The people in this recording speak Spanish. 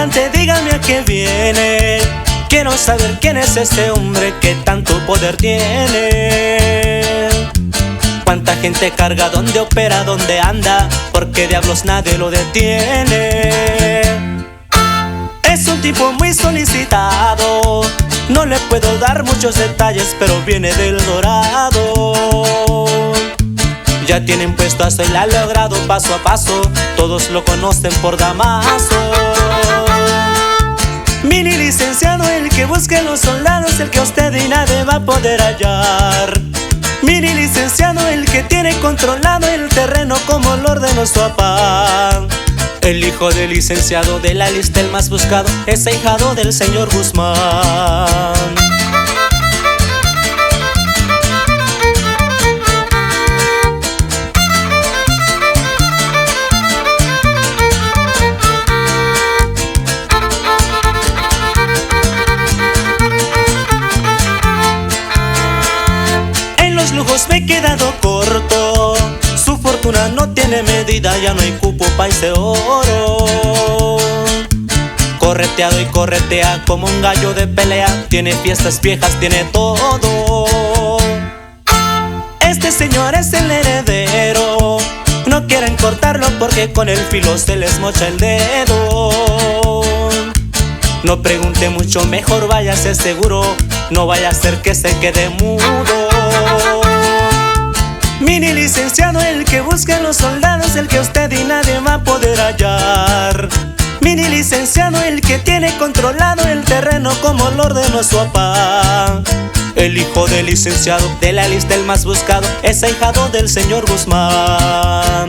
adelante, dígame a qué viene. Quiero saber quién es este hombre que tanto poder tiene. Cuánta gente carga, dónde opera, dónde anda, porque diablos nadie lo detiene. Es un tipo muy solicitado, no le puedo dar muchos detalles, pero viene del Dorado. Ya tiene un puestazo y la ha logrado paso a paso, todos lo conocen por Damaso. Mini licenciado, el que busca los soldados, el que a usted y nadie va a poder hallar. Mini licenciado, el que tiene controlado el terreno como lo ordenó su papá. El hijo del licenciado, de la lista el más buscado, es ahijado del señor Guzmán. Lujos me he quedado corto, su fortuna no tiene medida, ya no hay cupo pa' ese oro. Correteado y corretea como un gallo de pelea, tiene fiestas viejas, tiene todo. Este señor es el heredero, no quieren cortarlo porque con el filo se les mocha el dedo. No pregunte mucho, mejor váyase seguro, no vaya a ser que se quede mudo. Mini licenciado, el que busca los soldados, el que usted y nadie va a poder hallar. Mini licenciado, el que tiene controlado el terreno como lo ordenó su papá. El hijo del licenciado, de la lista el más buscado, es ahijado del señor Guzmán.